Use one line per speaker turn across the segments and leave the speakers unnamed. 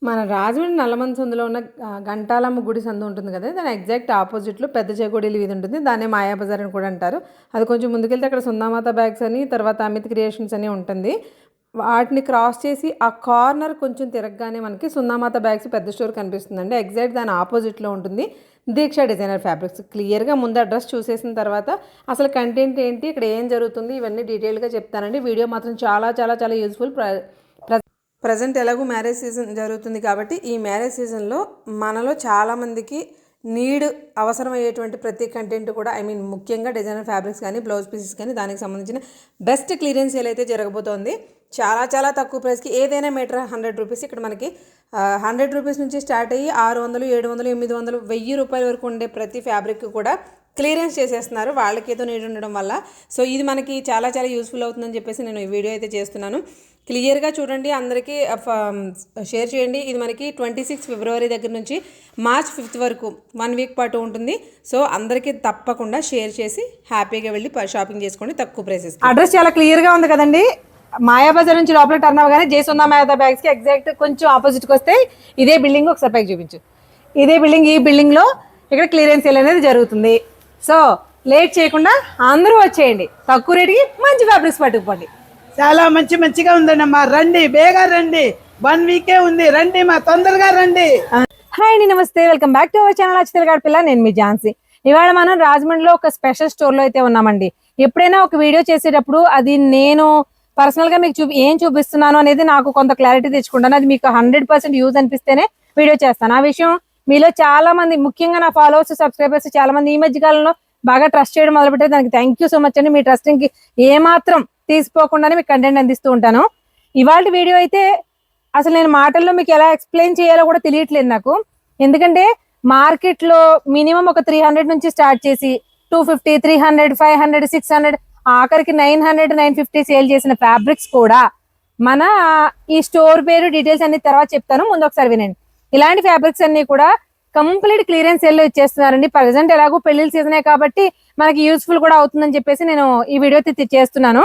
మన రాజమండ్రి నల్లమన్ సందులో ఉన్న గంటాలమ్మ గుడి సందు ఉంటుంది కదా! దాని ఎగ్జాక్ట్ ఆపోజిట్‌లో పెద్ద చేగోడీల వీధి ఉంటుంది. దాన్నే మాయాబజార్ అని కూడా అంటారు. అది కొంచెం ముందుకెళ్తే అక్కడ సుందామాత బ్యాగ్స్ అని, తర్వాత అమిత్ క్రియేషన్స్ అని ఉంటుంది. వాటిని క్రాస్ చేసి ఆ కార్నర్ కొంచెం తిరగగానే మనకి సుందామాత బ్యాగ్స్ పెద్ద స్టోర్ కనిపిస్తుందండి. ఎగ్జాక్ట్ దాని ఆపోజిట్‌లో ఉంటుంది దీక్ష డిజైనర్ ఫ్యాబ్రిక్స్. క్లియర్‌గా ముందు అడ్రస్ చూసేసిన తర్వాత అసలు కంటెంట్ ఏంటి, ఇక్కడ ఏం జరుగుతుంది, ఇవన్నీ డీటెయిల్‌గా చెప్తానండి. వీడియో మాత్రం చాలా చాలా చాలా యూజ్ఫుల్. ప్రజెంట్ ఎలాగో మ్యారేజ్ సీజన్ జరుగుతుంది కాబట్టి ఈ మ్యారేజ్ సీజన్లో మనలో చాలామందికి అవసరమయ్యేటువంటి ప్రతి కంటెంట్ కూడా ముఖ్యంగా డిజైనర్ ఫ్యాబ్రిక్స్ కానీ బ్లౌజ్ పీసెస్ కానీ దానికి సంబంధించిన బెస్ట్ క్లియరెన్స్ సేల్ అయితే జరగబోతోంది. చాలా చాలా తక్కువ ప్రైస్కి ఏదైనా మీటర్ 100 రూపీస్. ఇక్కడ మనకి 100 రూపీస్ నుంచి స్టార్ట్ అయ్యి 600, 700, 800, 1000 రూపాయల వరకు ఉండే ప్రతి ఫ్యాబ్రిక్ కూడా క్లియరెన్స్ చేసేస్తున్నారు వాళ్ళకి ఏదో నీడ్ ఉండడం వల్ల. సో ఇది మనకి చాలా చాలా యూస్ఫుల్ అవుతుందని చెప్పేసి నేను ఈ వీడియో అయితే చేస్తున్నాను. క్లియర్గా చూడండి, అందరికీ షేర్ చేయండి. ఇది మనకి 26 ఫిబ్రవరి దగ్గర నుంచి మార్చ్ 5 వరకు 1 వీక్ పాటు ఉంటుంది. సో అందరికీ తప్పకుండా షేర్ చేసి హ్యాపీగా వెళ్ళి షాపింగ్ చేసుకోండి తక్కువ ప్రైసెస్. అడ్రస్ చాలా క్లియర్గా ఉంది కదండి. మాయాబజార్ నుంచి లోపల టర్న్ అవ్వగానే జయసుందా మాయాబజార్ బ్యాగ్స్కి ఎగ్జాక్ట్ కొంచెం ఆపోజిట్కి వస్తే ఇదే బిల్డింగ్. ఒకసారి పైకి చూపించు. ఇదే బిల్డింగ్. ఈ బిల్డింగ్లో ఇక్కడ క్లియరెన్స్ సేల్ అనేది జరుగుతుంది. సో లేట్ చేయకుండా అందరూ వచ్చేయండి, తక్కువ రేటుకి మంచి ఫ్యాబ్రిక్స్ పట్టుకుపోండి.
చాలా మంచిగా ఉందండి అమ్మా. రండి, బేగా రండి, 1 వీకే ఉంది. రండి మా, తొందరగా రండి.
హాయ్ అండి, నమస్తే, welcome back to our channel అచ్చితేలగాడి పిల్ల. నేను మీ ఝాన్సీ. ఇవాళ మనం రాజమండ్రిలో ఒక స్పెషల్ స్టోర్లో అయితే ఉన్నామండి. ఎప్పుడైనా ఒక వీడియో చేసేటప్పుడు అది నేను పర్సనల్గా మీకు ఏం చూపిస్తున్నాను అనేది నాకు కొంత క్లారిటీ తెచ్చుకుంటాను. అది మీకు 100% యూజ్ అనిపిస్తేనే వీడియో చేస్తాను. ఆ విషయం మీలో చాలా మంది, ముఖ్యంగా నా ఫాలోవర్స్, సబ్స్క్రైబర్స్ చాలా మంది ఈ మధ్య కాలంలో బాగా ట్రస్ట్ చేయడం మొదలుపెట్టారు. దానికి థ్యాంక్ యూ సో మచ్ అండి. మీ ట్రస్టింగ్కి ఏమాత్రం తీసిపోకుండానే మీకు కంటెంట్ అందిస్తూ ఉంటాను. ఇవాళ వీడియో అయితే అసలు నేను మాటల్లో మీకు ఎలా ఎక్స్ప్లెయిన్ చేయాలో కూడా తెలియట్లేదు నాకు. ఎందుకంటే మార్కెట్లో మినిమం ఒక 300 నుంచి స్టార్ట్ చేసి 250, 300, 500, 600, ఆఖరికి 900, 950 సేల్ చేసిన ఫ్యాబ్రిక్స్ కూడా మన ఈ స్టోర్ పేరు, డీటెయిల్స్ అన్ని తర్వాత చెప్తాను, ముందు ఒకసారి వినండి. ఇలాంటి ఫ్యాబ్రిక్స్ అన్ని కూడా కంప్లీట్ క్లియరెన్స్ సేల్ లో ఇచ్చేస్తున్నారండి. ప్రజెంట్ ఎలాగో పెళ్లిళ్ళ సీజనే కాబట్టి మనకి యూస్ఫుల్ కూడా అవుతుందని చెప్పేసి నేను ఈ వీడియో చేస్తున్నాను.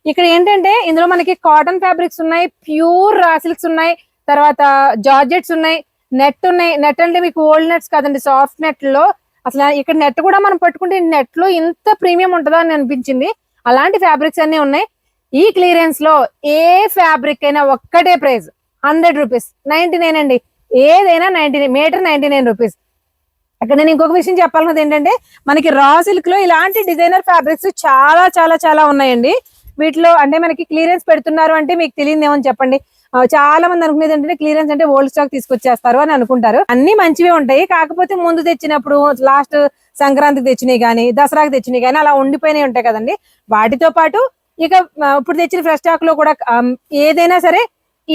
ఇక్కడ ఏంటంటే ఇందులో మనకి కాటన్ ఫ్యాబ్రిక్స్ ఉన్నాయి, ప్యూర్ రా సిల్క్స్ ఉన్నాయి, తర్వాత జార్జెట్స్ ఉన్నాయి, నెట్ ఉన్నాయి. నెట్ అంటే మీకు ఓల్డ్ నెట్స్ కాదండి, సాఫ్ట్ నెట్ లో. అసలు ఇక్కడ నెట్ కూడా మనం పట్టుకుంటే నెట్ లో ఇంత ప్రీమియం ఉంటుందా అని అనిపించింది. అలాంటి ఫ్యాబ్రిక్స్ అన్ని ఉన్నాయి. ఈ క్లియరెన్స్ లో ఏ ఫ్యాబ్రిక్ అయినా ఒక్కటే ప్రైస్ 100 రూపీస్, 99 అండి. ఏదైనా 99, మీటర్ 99 రూపీస్. అక్కడ నేను ఇంకొక విషయం చెప్పాలన్నది ఏంటంటే మనకి రా సిల్క్ లో ఇలాంటి డిజైనర్ ఫ్యాబ్రిక్స్ చాలా చాలా చాలా ఉన్నాయండి. వీటిలో అంటే మనకి క్లియరెన్స్ పెడుతున్నారు అంటే మీకు తెలియదు ఏమని చెప్పండి. చాలా మంది అనుకునేది ఏంటంటే క్లియరెన్స్ అంటే ఓల్డ్ స్టాక్ తీసుకొచ్చేస్తారు అని అనుకుంటారు. అన్ని మంచివే ఉంటాయి, కాకపోతే ముందు తెచ్చినప్పుడు లాస్ట్ సంక్రాంతికి తెచ్చినాయి కానీ, దసరాకి తెచ్చినాయి కానీ అలా ఉండిపోయినాయి ఉంటాయి కదండి. వాటితో పాటు ఇక ఇప్పుడు తెచ్చిన ఫ్రెష్ స్టాక్ లో కూడా ఏదైనా సరే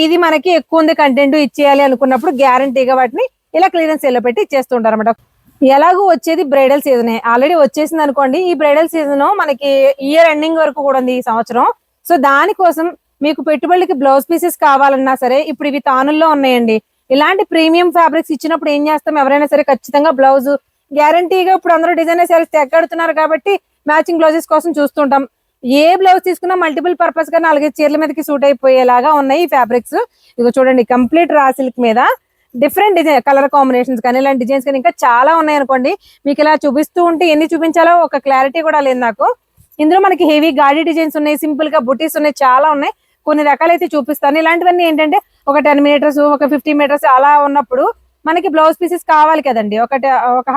ఇది మనకి ఎక్కువ ఉంది కంటెంట్ ఇచ్చేయాలి అనుకున్నప్పుడు గ్యారంటీగా వాటిని ఇలా క్లియరెన్స్ సేల్ లో పెట్టి ఇచ్చేస్తూ ఉంటారు అనమాట. ఎలాగో వచ్చేది బ్రైడల్ సీజనే, ఆల్రెడీ వచ్చేసింది అనుకోండి. ఈ బ్రైడల్ సీజన్ మనకి ఇయర్ ఎండింగ్ వరకు కూడా ఉంది ఈ సంవత్సరం. సో దానికోసం మీకు పెట్టుబడికి బ్లౌజ్ పీసెస్ కావాలన్నా సరే ఇప్పుడు ఇవి తానుల్లో ఉన్నాయండి. ఇలాంటి ప్రీమియం ఫ్యాబ్రిక్స్ ఇచ్చినప్పుడు ఏం చేస్తాం, ఎవరైనా సరే ఖచ్చితంగా బ్లౌజ్ గ్యారంటీగా, ఇప్పుడు అందరూ డిజైనర్ సారీస్ తెగడుతున్నారు కాబట్టి మ్యాచింగ్ బ్లౌజెస్ కోసం చూస్తుంటాం. ఏ బ్లౌజ్ తీసుకున్నా మల్టిపుల్ పర్పస్ గా 4 చీరల మీదకి సూట్ అయిపోయేలాగా ఉన్నాయి ఈ ఫ్యాబ్రిక్స్. ఇదిగో చూడండి, కంప్లీట్ రా సిల్క్ మీద డిఫరెంట్ డిజైన్, కలర్ కాంబినేషన్స్ కానీ ఇలాంటి డిజైన్స్ కానీ ఇంకా చాలా ఉన్నాయి అనుకోండి. మీకు ఇలా చూపిస్తూ ఉంటే ఎన్ని చూపించాలో ఒక క్లారిటీ కూడా లేదు నాకు. ఇందులో మనకి హెవీ గాడీ డిజైన్స్ ఉన్నాయి, సింపుల్ గా బుటీస్ ఉన్నాయి, చాలా ఉన్నాయి. కొన్ని రకాలైతే చూపిస్తాను. ఇలాంటివన్నీ ఏంటంటే ఒక 10 మీటర్స్, ఒక 50 మీటర్స్ అలా ఉన్నప్పుడు మనకి బ్లౌజ్ పీసెస్ కావాలి కదండి. ఒక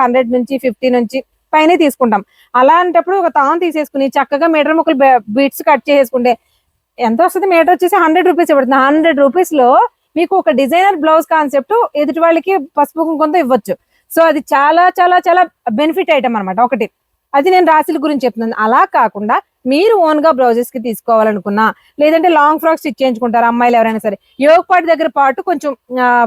100 నుంచి 50 నుంచి పైన తీసుకుంటాం. అలాంటప్పుడు ఒక తాను తీసేసుకుని చక్కగా మీటర్ ముక్కలు బీట్స్ కట్ చేసుకుంటే ఎంత వస్తుంది, మీటర్ వచ్చేసి 100 రూపీస్ పడుతుంది. 100 రూపీస్ లో మీకు ఒక డిజైనర్ బ్లౌజ్ కాన్సెప్ట్ ఎదుటి వాళ్ళకి పసుపు కుంకుమతో ఇవ్వచ్చు. సో అది చాలా చాలా చాలా బెనిఫిట్ ఐటమ్ అనమాట. ఒకటి అది నేను రాశుల గురించి చెప్తున్నాను. అలా కాకుండా మీరు ఓన్ గా బ్లౌజెస్ కి తీసుకోవాలనుకున్నా, లేదంటే లాంగ్ ఫ్రాక్స్ స్టిచ్ చేయించుకుంటారు అమ్మాయిలు ఎవరైనా సరే, యోగ్ పార్ట్ దగ్గర పాటు కొంచెం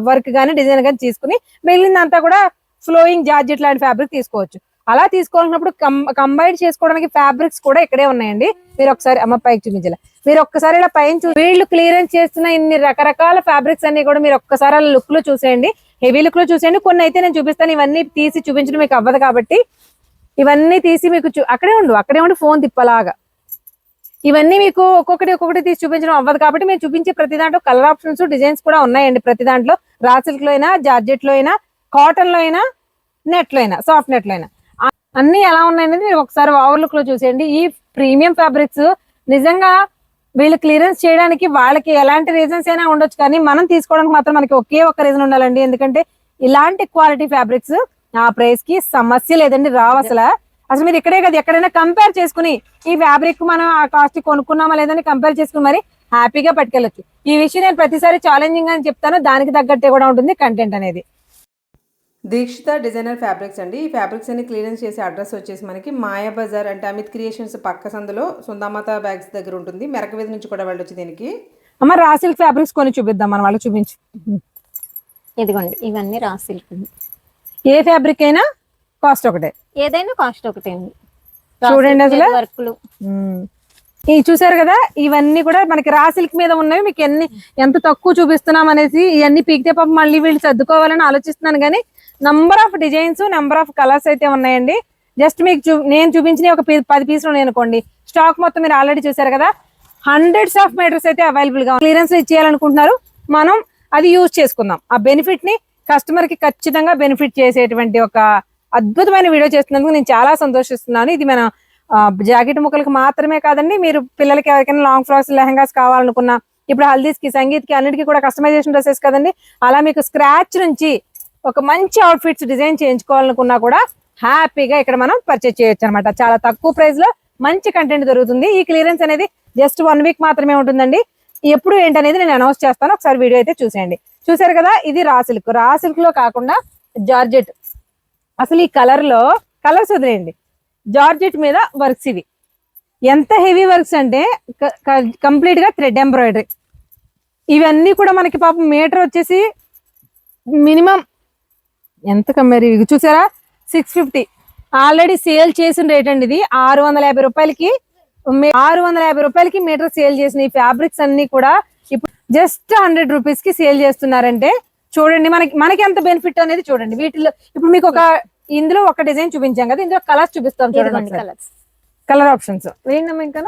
వర్క్ గానీ డిజైన్ గానీ తీసుకుని మిగిలినంతా కూడా ఫ్లోయింగ్ జార్జెట్ లాంటి ఫ్యాబ్రిక్ తీసుకోవచ్చు. అలా తీసుకోవాలన్నప్పుడు కంబైన్ చేసుకోవడానికి ఫ్యాబ్రిక్స్ కూడా ఇక్కడే ఉన్నాయండి. మీరు ఒకసారి అమ్మ పైకి చూపించాలి, మీరు ఒక్కసారి ఇలా పైన వీళ్ళు క్లియరెన్స్ చేస్తున్న ఇన్ని రకరకాల ఫ్యాబ్రిక్స్ అన్ని కూడా మీరు ఒక్కసారి అలా లుక్ లో చూసేయండి, హెవీ లుక్ లో చూసేయండి. కొన్ని అయితే నేను చూపిస్తాను, ఇవన్నీ తీసి చూపించడం మీకు అవ్వదు కాబట్టి ఇవన్నీ తీసి మీకు అక్కడే ఉండు ఫోన్ తిప్పలాగా ఇవన్నీ మీకు ఒక్కొక్కటి తీసి చూపించడం అవ్వదు కాబట్టి మేము చూపించే ప్రతి దాంట్లో కలర్ ఆప్షన్స్ డిజైన్స్ కూడా ఉన్నాయండి. ప్రతి దాంట్లో రా సిల్క్ లో అయినా, జార్జెట్ లో అయినా, కాటన్ లో అయినా, నెట్ లో అయినా, సాఫ్ట్ నెట్ లో అయినా అన్ని ఎలా ఉన్నాయనేది మీరు ఒకసారి ఓవర్లుక్ లో చూసేయండి. ఈ ప్రీమియం ఫ్యాబ్రిక్స్ నిజంగా వీళ్ళు క్లియరెన్స్ చేయడానికి వాళ్ళకి ఎలాంటి రీజన్స్ అయినా ఉండొచ్చు, కానీ మనం తీసుకోవడానికి మాత్రం మనకి ఒకే ఒక రీజన్ ఉండాలండి. ఎందుకంటే ఇలాంటి క్వాలిటీ ఫ్యాబ్రిక్స్ ఆ ప్రైస్ కి సమస్య లేదండి, రావు అసలు మీరు ఇక్కడే కదా ఎక్కడైనా కంపేర్ చేసుకుని ఈ ఫ్యాబ్రిక్ మనం ఆ కాస్ట్ కొనుక్కున్నామా లేదని కంపేర్ చేసుకుని మరి హ్యాపీగా పట్టుకెళ్ళచ్చు. ఈ విషయం నేను ప్రతిసారి ఛాలెంజింగ్ అని చెప్తాను, దానికి తగ్గట్టే కూడా ఉంటుంది కంటెంట్ అనేది. దీక్షిత డిజైనర్ ఫ్యాబ్రిక్స్ అండి. ఈ ఫ్యాబ్రిక్స్ అన్ని క్లియరెన్స్ చేసే అడ్రస్ వచ్చేసి మనకి మాయా బజార్ అంటే అమిత్ క్రియేషన్స్ పక్క సందులో సుందామాత బ్యాగ్స్ దగ్గర ఉంటుంది. మెరక వీధి నుంచి కూడా వెళ్ళొచ్చు దీనికి. అమ్మ రా సిల్క్ ఫ్యాబ్రిక్స్ కొన్ని చూపిద్దాం మనం, వాళ్ళకి చూపించు.
ఇదిగోండి ఇవన్నీ రా సిల్క్.
ఏ ఫ్యాబ్రిక్ అయినా కాస్ట్ ఒకటే,
ఏదైనా కాస్ట్ ఒకటే అండి.
చూడండి అసలు
వర్క్లు
ఈ చూసారు కదా, ఇవన్నీ కూడా మనకి రా సిల్క్ మీద ఉన్నవి. మీకు ఎంత తక్కువ చూపిస్తున్నాం అనేసి ఇవన్నీ పీకితే పాపం మళ్ళీ వీళ్ళు సర్దుకోవాలని ఆలోచిస్తున్నాను, కానీ number of designs, number of colours అయితే ఉన్నాయండి. జస్ట్ మీకు నేను చూపించిన ఒక 10 పీసులు ఉన్నాయి అనుకోండి, స్టాక్ మొత్తం మీరు ఆల్రెడీ చూసారు కదా, హండ్రెడ్స్ ఆఫ్ మీటర్స్ అయితే అవైలబుల్ గా క్లియరెన్స్ ఇచ్చేయాలనుకుంటున్నారు. మనం అది యూజ్ చేసుకుందాం. ఆ బెనిఫిట్ ని కస్టమర్ కి ఖచ్చితంగా బెనిఫిట్ చేసేటువంటి ఒక అద్భుతమైన వీడియో చేస్తున్నందుకు నేను చాలా సంతోషిస్తున్నాను. ఇది మన జాకెట్ ముక్కలకు మాత్రమే కాదండి, మీరు పిల్లలకి ఎవరికైనా లాంగ్ ఫ్రాక్స్, లెహంగాస్ కావాలనుకున్నా, ఇప్పుడు హల్దీస్ కి, సంగీత్ కి అన్నిటికీ కూడా కస్టమైజేషన్ డ్రెస్సెస్ కదండి, అలా మీకు స్క్రాచ్ నుంచి ఒక మంచి అవుట్ఫిట్స్ డిజైన్ చేయించుకోవాలనుకున్నా కూడా హ్యాపీగా ఇక్కడ మనం పర్చేజ్ చేయొచ్చు అనమాట. చాలా తక్కువ ప్రైస్ లో మంచి కంటెంట్ దొరుకుతుంది. ఈ క్లియరెన్స్ అనేది జస్ట్ 1 వీక్ మాత్రమే ఉంటుందండి. ఎప్పుడు ఏంటనేది నేను అనౌన్స్ చేస్తాను, ఒకసారి వీడియో అయితే చూసేయండి. చూసారు కదా, ఇది రా సిల్క్. రా సిల్క్ లో కాకుండా జార్జెట్, అసలు ఈ కలర్ లో కలర్స్ వదిలేయండి, జార్జెట్ మీద వర్క్స్ ఇవి ఎంత హెవీ వర్క్స్ అంటే కంప్లీట్ గా థ్రెడ్ ఎంబ్రాయిడరీ. ఇవన్నీ కూడా మనకి పాపం మీటర్ వచ్చేసి మినిమం ఎంత కమ్మేరు, ఇవి చూసారా 650 ఆల్రెడీ సేల్ చేసిన రేట్ అండి. ఇది 650 రూపాయలకి, 650 రూపాయలకి మీటర్ సేల్ చేసిన ఈ ఫ్యాబ్రిక్స్ అన్ని కూడా ఇప్పుడు జస్ట్ 100 రూపీస్ కి సేల్ చేస్తున్నారంటే చూడండి మనకి ఎంత బెనిఫిట్ అనేది చూడండి. వీటిలో ఇప్పుడు మీకు ఇందులో ఒక డిజైన్ చూపించాం కదా, ఇందులో కలర్స్ చూపిస్తాం చూడండి. కలర్ ఆప్షన్స్ ఏంటమ్మా ఇంకా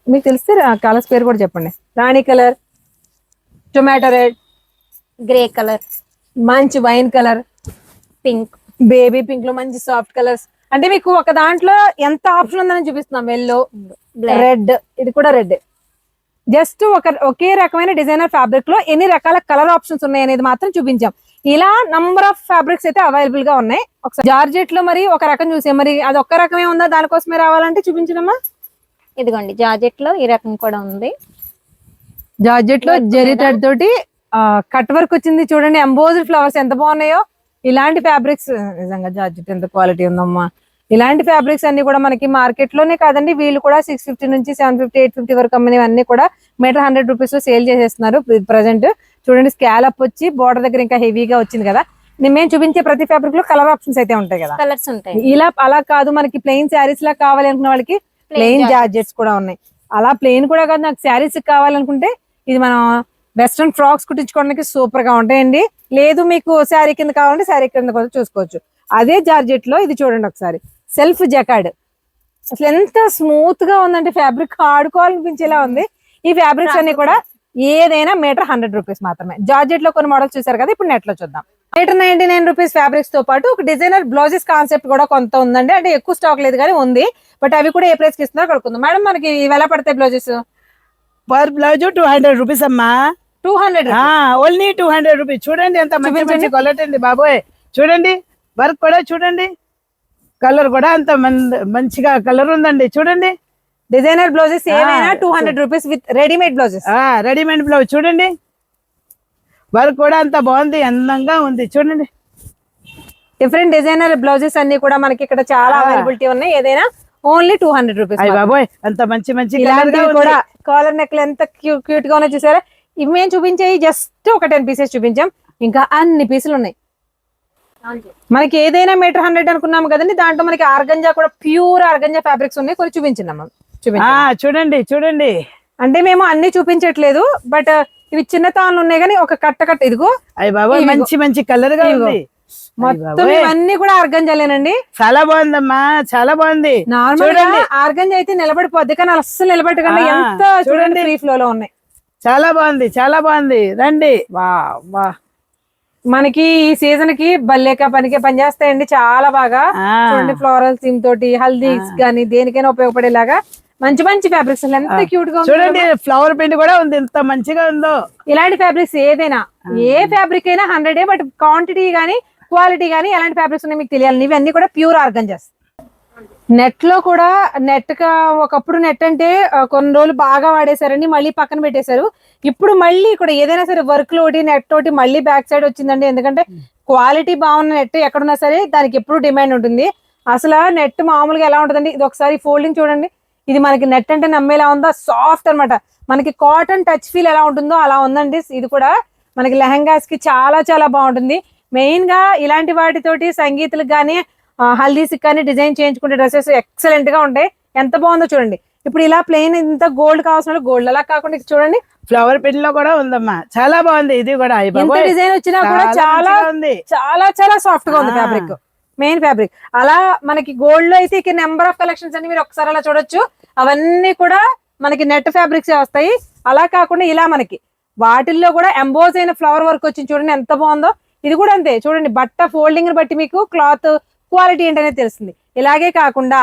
మీకు తెలిస్తే కలర్స్ పేరు కూడా చెప్పండి. రాణి colour, tomato red,
grey colour,
మంచి wine colour,
pink,
baby pink లో మంచి సాఫ్ట్ కలర్స్. అంటే మీకు ఒక దాంట్లో ఎంత ఆప్షన్ ఉందని చూపిస్తున్నాం. ఎల్లో, రెడ్, ఇది కూడా రెడ్. జస్ట్ ఒకే రకమైన డిజైనర్ ఫ్యాబ్రిక్ లో ఎన్ని రకాల కలర్ ఆప్షన్స్ ఉన్నాయి అనేది మాత్రం చూపించాం. ఇలా నంబర్ ఆఫ్ ఫ్యాబ్రిక్స్ అయితే అవైలబుల్ గా ఉన్నాయి. ఒకసారి జార్జెట్ లో మరి ఒక రకం చూసే, మరి అది ఒక్క రకమే ఉందా, దానికోసమే రావాలంటే చూపించడమ్మా.
ఇదిగోండి జార్జెట్ లో ఈ రకం కూడా ఉంది.
జార్జెట్ లో జరీ థ్రెడ్ తోటి కట్ వర్క్ వచ్చింది చూడండి, ఎంబోజ్డ్ ఫ్లవర్స్ ఎంత బాగున్నాయో. ఇలాంటి ఫ్యాబ్రిక్స్ నిజంగా జార్జెట్ ఎంత క్వాలిటీ ఉందమ్మా. ఇలాంటి ఫ్యాబ్రిక్స్ అన్ని కూడా మనకి మార్కెట్ లోనే కాదండి, వీళ్ళు కూడా 650 నుంచి 750, 850 వరకు అమ్మేవన్నీ కూడా మీటర్ 100 రూపీస్ లో సేల్ చేసేస్తున్నారు ప్రెసెంట్. చూడండి స్కాలప్ వచ్చి బోర్డర్ దగ్గర ఇంకా హెవీగా వచ్చింది కదా. మేము చూపించే ప్రతి ఫ్యాబ్రిక్ లో కలర్ ఆప్షన్స్ అయితే ఉంటాయి కదా,
కలర్స్ ఉంటాయి.
ఇలా అలా కాదు, మనకి ప్లెయిన్ శారీస్ లా కావాలి అనుకున్న వాళ్ళకి ప్లెయిన్ జార్జెట్స్ కూడా ఉన్నాయి. అలా ప్లెయిన్ కూడా కాదు, నాకు శారీస్ కావాలనుకుంటే ఇది మనం వెస్ట్రన్ ఫ్రాక్స్ కుట్టించుకోవడానికి సూపర్ గా ఉంటాయండి. లేదు మీకు శారీ కింద కావాలంటే శారీ కింద కూడా చూసుకోవచ్చు. అదే జార్జెట్ లో ఇది చూడండి ఒకసారి, సెల్ఫ్ జకార్డ్. అసలు ఎంత స్మూత్ గా ఉందంటే ఫ్యాబ్రిక్ ఆడుకోవాలనిపించేలా ఉంది. ఈ ఫ్యాబ్రిక్స్ అన్ని కూడా ఏదైనా మీటర్ 100 రూపీస్ మాత్రమే. జార్జెట్ లో కొన్ని మోడల్స్ చూసారు కదా, ఇప్పుడు నెట్ లో చూద్దాం. మీటర్ 99 రూపీస్ ఫ్యాబ్రిక్స్ తో పాటు ఒక డిజైనర్ బ్లౌజెస్ కాన్సెప్ట్ కూడా కొంత ఉందండి. అంటే ఎక్కువ స్టాక్ లేదు కానీ ఉంది, బట్ అవి కూడా ఏ ప్రైస్ కి ఇస్తున్నారో కడుక్కుందాం. మేడం మనకి ఇవి ఎలా పడతాయి బ్లౌజెస్?
పర్ బ్లౌజ్ 200 రూపీస్ అమ్మా.
200
ఓన్లీ 200 రూపీస్. చూడండి ఎంత మంచి క్వాలిటీ అండి బాబోయ్. చూడండి వర్క్ కూడా చూడండి, కలర్ కూడా అంత మంచిగా కలర్ ఉందండి. చూడండి
డిజైనర్ బ్లౌజెస్ ఏమైనా 200 rupees with readymade blouses.
Readymade blouse చూడండి, వర్క్ కూడా అంత బాగుంది, అందంగా ఉంది. చూడండి
డిఫరెంట్ డిజైనర్ బ్లౌజెస్ అన్ని కూడా మనకి ఇక్కడ చాలా అవైలబిలిటీ ఉన్నాయి. ఏదైనా ఓన్లీ 200 రూపీస్.
బాబోయ్ అంత మంచి
కూడా కాలర్ నెక్ ఎంత క్యూట్ గా ఉన్నాయి చూసారా. ఇవి మేము చూపించేవి జస్ట్ ఒక 10 పీసెస్ చూపించాం, ఇంకా అన్ని పీసులు ఉన్నాయి. మనకి ఏదైనా మీటర్ 100 అనుకున్నాము కదండి, దాంట్లో మనకి ఆర్గంజా కూడా ప్యూర్ ఆర్గంజా ఫ్యాబ్రిక్స్ ఉన్నాయి. కొన్ని చూపించినాము,
చూడండి చూడండి.
అంటే మేము అన్ని చూపించట్లేదు, బట్ ఇవి చిన్న తాళ్ళు ఉన్నాయి కానీ ఒక కట్ట ఇదిగో
అయ్యి బాబా మంచి కలర్ గా ఉంది.
మొత్తం ఇవన్నీ కూడా ఆర్గంజాలేనండి.
చాలా బాగుందమ్మా, చాలా బాగుంది.
నార్మల్ గా ఆర్గంజా అయితే నిలబడిపోద్ది, కానీ అస్సలు నిలబెట్టకండి. ఎంత చూడండి ఫ్రీ ఫ్లో లో ఉన్నాయి.
చాలా బాగుంది, చాలా బాగుంది. రండి.
వా వా మనకి ఈ సీజన్ కి బల్లేక పనికి పనిచేస్తాయండి చాలా బాగా. చూడండి ఫ్లోరల్ థీమ్ తోటి హల్దీస్ గానీ దేనికైనా ఉపయోగపడేలాగా మంచి మంచి ఫ్యాబ్రిక్స్ ఎంత క్యూట్ గా
చూడండి. ఫ్లవర్ ప్రింట్ కూడా ఉంది, ఎంత మంచిగా ఉందో.
ఇలాంటి ఫ్యాబ్రిక్స్ ఏదైనా ఏ ఫ్యాబ్రిక్ అయినా 100, బట్ క్వాంటిటీ గానీ క్వాలిటీ గానీ ఎలాంటి ఫ్యాబ్రిక్స్ ఉన్నాయి మీకు తెలియాలి. ఇవన్నీ కూడా ప్యూర్ ఆర్గంజాస్. నెట్ లో కూడా నెట్ గా ఒకప్పుడు నెట్ అంటే కొన్ని రోజులు బాగా వాడేశారండి, మళ్ళీ పక్కన పెట్టేశారు. ఇప్పుడు మళ్ళీ ఇక్కడ ఏదైనా సరే వర్క్ లోటి నెట్ తోటి మళ్ళీ బ్యాక్ సైడ్ వచ్చిందండి. ఎందుకంటే క్వాలిటీ బాగున్న నెట్ ఎక్కడున్నా సరే దానికి ఎప్పుడు డిమాండ్ ఉంటుంది. అసలు నెట్ మామూలుగా ఎలా ఉంటుందండి, ఇది ఒకసారి ఫోల్డింగ్ చూడండి. ఇది మనకి నెట్ అంటే నమ్మేలా ఉందో, సాఫ్ట్ అన్నమాట. మనకి కాటన్ టచ్ ఫీల్ ఎలా ఉంటుందో అలా ఉందండి. ఇది కూడా మనకి లెహంగాస్ కి చాలా చాలా బాగుంటుంది. మెయిన్ గా ఇలాంటి వాటితోటి సంగీతులకు కానీ హల్దీస్ కానీ డిజైన్ చేయించుకుంటే డ్రెస్సెస్ ఎక్సలెంట్ గా ఉంటాయి. ఎంత బాగుందో చూడండి. ఇప్పుడు ఇలా ప్లెయిన్ ఇంత గోల్డ్ కావాల్సిన గోల్డ్, అలా కాకుండా చూడండి
ఫ్లవర్ ప్రింట్ లో కూడా ఉందమ్మా, చాలా బాగుంది. ఇది కూడా
ఎంత డిజైన్ వచ్చినా కూడా చాలా చాలా చాలా సాఫ్ట్ గా ఉంది ఫ్యాబ్రిక్, మెయిన్ ఫ్యాబ్రిక్. అలా మనకి గోల్డ్ లో అయితే ఇక నెంబర్ ఆఫ్ కలెక్షన్స్ అన్ని మీరు ఒకసారి అలా చూడొచ్చు. అవన్నీ కూడా మనకి నెట్ ఫ్యాబ్రిక్స్ వస్తాయి. అలా కాకుండా ఇలా మనకి వాటిల్లో కూడా ఎంబోజ్ అయిన ఫ్లవర్ వర్క్ వచ్చింది చూడండి, ఎంత బాగుందో. ఇది కూడా అంతే చూడండి, బట్ట ఫోల్డింగ్ ని బట్టి మీకు క్లాత్ క్వాలిటీ ఏంటనేది తెలుస్తుంది. ఇలాగే కాకుండా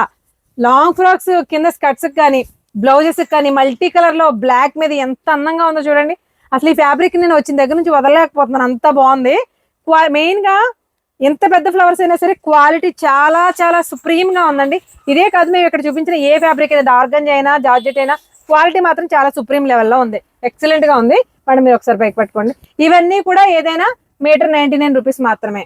లాంగ్ ఫ్రాక్స్ కింద స్కర్ట్స్ కానీ బ్లౌజెస్ కానీ మల్టీ కలర్ లో బ్లాక్ మీద ఎంత అందంగా ఉందో చూడండి. అసలు ఈ ఫ్యాబ్రిక్ నేను వచ్చిన దగ్గర నుంచి వదలలేకపోతున్నాను, అంత బాగుంది. మెయిన్ గా ఎంత పెద్ద ఫ్లవర్స్ అయినా సరే క్వాలిటీ చాలా చాలా సుప్రీం గా ఉందండి. ఇదే కాదు, మేము ఇక్కడ చూపించిన ఏ ఫ్యాబ్రిక్ అయినా ఆర్గంజా అయినా జార్జెట్ అయినా క్వాలిటీ మాత్రం చాలా సుప్రీం లెవెల్లో ఉంది, ఎక్సలెంట్ గా ఉంది. మేడం మీరు ఒకసారి పైకి పట్టుకోండి. ఇవన్నీ కూడా ఏదైనా మీటర్ 99 రూపీస్ మాత్రమే.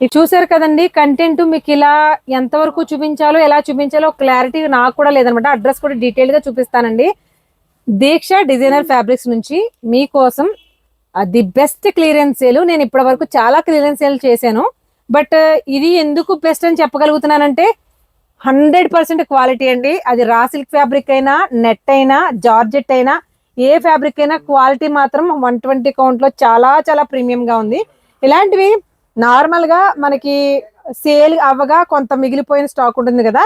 ఇది చూసారు కదండి, కంటెంట్ మీకు ఇలా ఎంతవరకు చూపించాలో ఎలా చూపించాలో క్లారిటీ నాకు కూడా లేదనమాట. అడ్రస్ కూడా డీటెయిల్ గా చూపిస్తానండి. దీక్ష డిజైనర్ ఫ్యాబ్రిక్స్ నుంచి మీకోసం ది బెస్ట్ క్లియరెన్స్ సేల్. నేను ఇప్పటి వరకు చాలా క్లియరెన్స్ సేల్ చేశాను, బట్ ఇది ఎందుకు బెస్ట్ అని చెప్పగలుగుతున్నానంటే 100% క్వాలిటీ అండి. అది రా సిల్క్ ఫ్యాబ్రిక్ అయినా నెట్ అయినా జార్జెట్ అయినా ఏ ఫ్యాబ్రిక్ అయినా క్వాలిటీ మాత్రం 120 కౌంట్ లో చాలా చాలా ప్రీమియం గా ఉంది. ఇలాంటివి నార్మల్ గా మనకి సేల్ అవ్వగా కొంత మిగిలిపోయిన స్టాక్ ఉంటుంది కదా,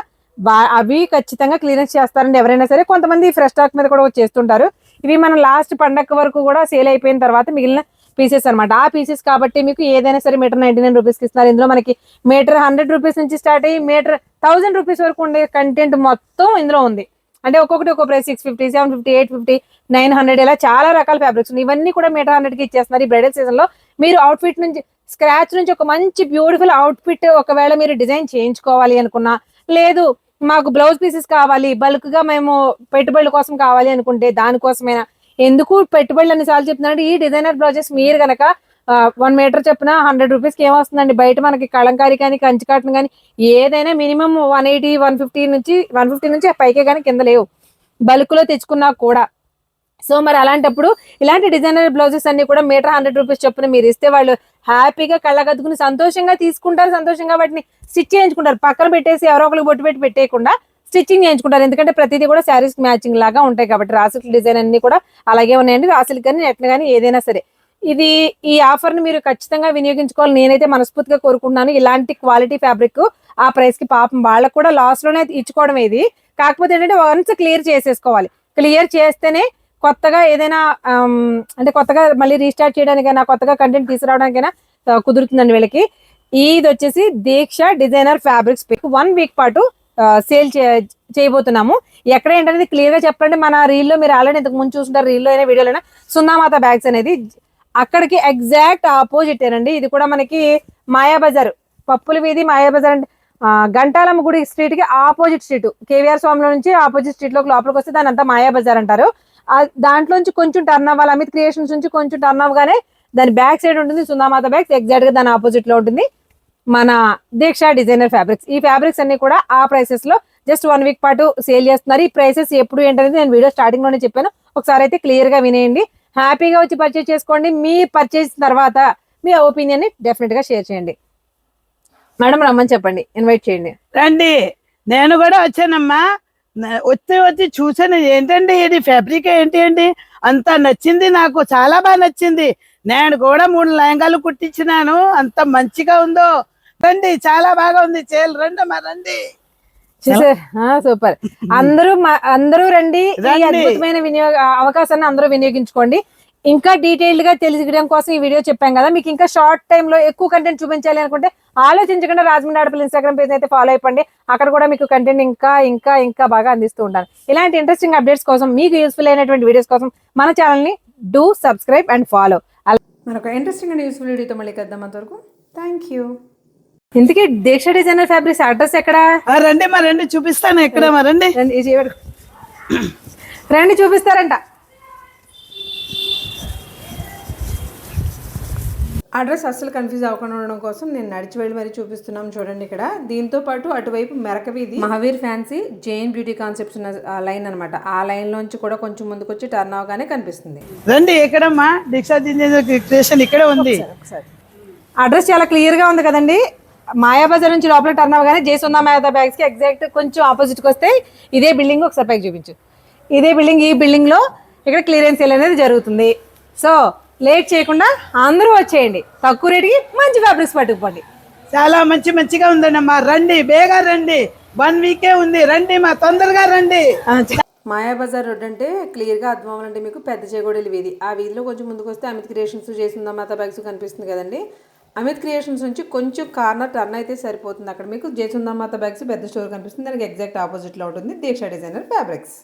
అవి ఖచ్చితంగా క్లియరెన్స్ చేస్తారండి ఎవరైనా సరే. కొంతమంది ఫ్రెష్ స్టాక్ మీద కూడా చేస్తుంటారు. ఇవి మనం లాస్ట్ పండగ వరకు కూడా సేల్ అయిపోయిన తర్వాత మిగిలిన పీసెస్ అనమాట. ఆ పీసెస్ కాబట్టి మీకు ఏదైనా సరే మీటర్ 99 రూపీస్కి ఇస్తున్నారు. ఇందులో మనకి మీటర్ 100 రూపీస్ నుంచి స్టార్ట్ అయ్యి మీటర్ 1000 రూపీస్ వరకు ఉండే కంటెంట్ మొత్తం ఇందులో ఉంది. అంటే ఒక్కొక్కటి ఒక్కో ప్రైస్ 650, 750, 850, 900 ఇలా చాలా రకాల ఫ్యాబ్రిక్స్ ఉన్నాయి. ఇవన్నీ కూడా మీటర్ 100కి ఇచ్చేస్తున్నారు. ఈ బ్రైడల్ సీజన్ లో మీరు అవుట్ఫిట్ నుంచి స్క్రాచ్ నుంచి ఒక మంచి బ్యూటిఫుల్ అవుట్ఫిట్ ఒకవేళ మీరు డిజైన్ చేయించుకోవాలి అనుకున్నా, లేదు మాకు బ్లౌజ్ పీసెస్ కావాలి బల్క్ గా మేము పెట్టుబడుల కోసం కావాలి అనుకుంటే దానికోసమైనా. ఎందుకు పెట్టుబడులు అన్నిసార్లు చెప్తున్నారంటే, ఈ డిజైనర్ బ్లౌజెస్ మీరు గనక 1 మీటర్ చెప్పిన 100 రూపీస్కి ఏమొస్తుందండి. బయట మనకి కలంకారీ కానీ కంచి కాటన్ కానీ ఏదైనా మినిమం 180, 150 నుంచి పైకే కానీ కింద లేవు బల్క్ లో తెచ్చుకున్నా కూడా. సో మరి అలాంటప్పుడు ఇలాంటి డిజైనర్ బ్లౌజెస్ అన్ని కూడా మీటర్ 100 రూపీస్ చొప్పున మీరు ఇస్తే వాళ్ళు హ్యాపీగా కళ్ళగద్దుకుని సంతోషంగా తీసుకుంటారు, సంతోషంగా వాటిని స్టిచ్ చేయించుకుంటారు. పక్కన పెట్టేసి ఎవరో ఒకరికి బొట్టు పెట్టి పెట్టేయకుండా స్టిచ్చింగ్ చేయించుకుంటారు. ఎందుకంటే ప్రతిదీ కూడా శారీస్ మ్యాచింగ్ లాగా ఉంటాయి కాబట్టి. రాసిల్క్ డిజైన్ అన్ని కూడా అలాగే ఉన్నాయండి, రాసిల్క్ కానీ నెట్ కానీ ఏదైనా సరే. ఇది ఈ ఆఫర్ ని మీరు ఖచ్చితంగా వినియోగించుకోవాలి, నేనైతే మనస్ఫూర్తిగా కోరుకుంటున్నాను. ఇలాంటి క్వాలిటీ ఫ్యాబ్రిక్ ఆ ప్రైస్ కి పాపం వాళ్ళకు కూడా లాస్ లోనే ఇచ్చుకోవడం ఇది. కాకపోతే ఏంటంటే వన్స్ క్లియర్ చేసేసుకోవాలి. క్లియర్ చేస్తేనే కొత్తగా ఏదైనా అంటే కొత్తగా మళ్ళీ రీస్టార్ట్ చేయడానికైనా కొత్తగా కంటెంట్ తీసుకురావడానికైనా కుదురుతుందండి వీళ్ళకి. ఇది వచ్చేసి దీక్ష డిజైనర్ ఫ్యాబ్రిక్స్ 1 వీక్ పాటు సేల్ చేయబోతున్నాము. ఎక్కడ ఏంటనేది క్లియర్ గా చెప్పండి. మన రీల్లో మీరు ఆల్రెడీ ఇంతకు ముందు చూస్తుంటారు, రీల్లో అయినా వీడియోలో అయినా. సున్నామాత బ్యాగ్స్ అనేది అక్కడికి ఎగ్జాక్ట్ ఆపోజిట్ ఏనండి. ఇది కూడా మనకి మాయాబజార్, పప్పుల వీధి మాయాబజార్ అంటే గంటాలమ్మ గుడి స్ట్రీట్ కి ఆపోజిట్ స్ట్రీట్, కేవీఆర్ స్వామిలో నుంచి ఆపోజిట్ స్ట్రీట్ లోపలికి వస్తే దాని అంతా మాయాబజార్ అంటారు. దాంట్లోంచి కొంచెం టర్న్ అవ్వాలి, అమిత్ క్రియేషన్స్ నుంచి కొంచెం టర్న్ అవ్వగానే దాని బ్యాక్ సైడ్ ఉంటుంది సుందామాత బ్యాగ్స్, ఎగ్జాక్ట్ గా దాని ఆపోజిట్ లో ఉంటుంది మన దీక్ష డిజైనర్ ఫ్యాబ్రిక్స్. ఈ ఫ్యాబ్రిక్స్ అన్ని కూడా ఆ ప్రైసెస్ లో జస్ట్ 1 వీక్ పాటు సేల్ చేస్తున్నారు. ఈ ప్రైసెస్ ఎప్పుడు ఏంటనేది నేను వీడియో స్టార్టింగ్ లోనే చెప్పాను, ఒకసారి అయితే క్లియర్ గా వినేయండి. హ్యాపీగా వచ్చి పర్చేస్ చేసుకోండి. మీ పర్చేస్ తర్వాత మీ ఒపీనియన్ ని డెఫినెట్ గా షేర్ చేయండి. మేడం రమ్మని చెప్పండి, ఇన్వైట్ చేయండి.
రండి, నేను కూడా వచ్చానమ్మా. వచ్చి చూసాను, ఏంటండి ఇది ఫ్యాబ్రిక్ ఏంటి అండి, అంత నచ్చింది నాకు, చాలా బాగా నచ్చింది. నేను కూడా 3 లెహంగాలు కుట్టించినాను, అంత మంచిగా ఉందో. రండి, చాలా బాగా ఉంది చీరలు, రండి అమ్మా రండి.
సూపర్. అందరూ రండి. ఈ అద్భుతమైన అవకాశాన్ని అందరూ వినియోగించుకోండి. ఇంకా డీటెయిల్డ్ గా తెలియడం కోసం ఈ వీడియో చెప్పాం కదా. మీకు ఇంకా షార్ట్ టైమ్ లో ఎక్కువ కంటెంట్ చూపించాలి అనుకుంటే ఆలోచించకుండా రాజమండ్రి ఆడపిల్ల ఇన్స్టాగ్రామ్ పేజ్ అయితే ఫాలో అయిపోండి. అక్కడ కూడా మీకు కంటెంట్ ఇంకా ఇంకా ఇంకా బాగా అందిస్తూ ఉంటాను. ఇలాంటి ఇంట్రెస్టింగ్ అప్డేట్స్ కోసం, మీకు యూస్ఫుల్ అయినటువంటి వీడియోస్ కోసం మన ఛానల్ ని డూ సబ్స్క్రైబ్ అండ్ ఫాలో. మరొక ఇంట్రెస్టింగ్ అండ్ యూస్ఫుల్ వీడియోతో మళ్ళీ కద్దాం. అంతవరకు థ్యాంక్ యూ. ఇంతకీ దీక్ష డిజైనర్ ఫ్యాబ్రిక్స్ అడ్రస్ ఎక్కడ?
రండి మా రండి, చూపిస్తాను ఎక్కడ మా రండి.
రండి చూపిస్తారంట. అడ్రస్ అస్సలు కన్ఫ్యూజ్ అవ్వకుండా ఉండడం కోసం నేను నడిచి వెళ్ళి మరీ చూపిస్తున్నాం. చూడండి, ఇక్కడ దీంతో పాటు అటువైపు మెరక వీధి Mahavir fancy Jain beauty concepts ఉన్న లైన్ అనమాట. ఆ లైన్ లోంచి కూడా కొంచెం ముందుకు వచ్చి టర్న్ అవగానే కనిపిస్తుంది.
రండి, ఎక్కడమ్మా దీక్షా క్రియేషన్ ఇక్కడే ఉంది.
అడ్రస్ చాలా క్లియర్ గా ఉంది కదండి. మాయాబజార్ నుంచి లోపల టర్న్ అవగానే జయసుందా మేధా బ్యాగ్స్ కి ఎగ్జాక్ట్ కొంచెం ఆపోజిట్ కి వస్తే ఇదే బిల్డింగ్. ఒకసారి పైకి చూపించు. ఇదే బిల్డింగ్. ఈ బిల్డింగ్ లో ఇక్కడ క్లియరెన్స్ సేల్ అనేది జరుగుతుంది. సో లేట్ చేయకుండా అందరూ వచ్చేయండి. తక్కువ రేటుకి మంచి ఫ్యాబ్రిక్స్ పట్టుకుపోండి.
చాలా మంచిగా ఉందండి అమ్మా, రండి, బేగా రండి, 1 వీకే ఉంది, రండి మా, తొందరగా రండి.
మాయాబజార్ రోడ్ అంటే క్లియర్గా అర్థం అవ్వాలంటే మీకు పెద్ద చేగోడలి వీధి. ఆ వీధిలో కొంచెం ముందుకు వస్తే అమిత్ క్రియేషన్స్ చేసిందా మాతా బ్యాగ్స్ కనిపిస్తుంది కదండి. అమిత్ క్రియేషన్స్ నుంచి కొంచెం కార్నర్ టర్న్ అయితే సరిపోతుంది. అక్కడ మీకు జయసుందా మాతా బ్యాగ్స్ పెద్ద స్టోర్ కనిపిస్తుంది. దానికి ఎగ్జాక్ట్ ఆపోజిట్లో ఉంటుంది దీక్ష డిజైనర్ ఫ్యాబ్రిక్స్.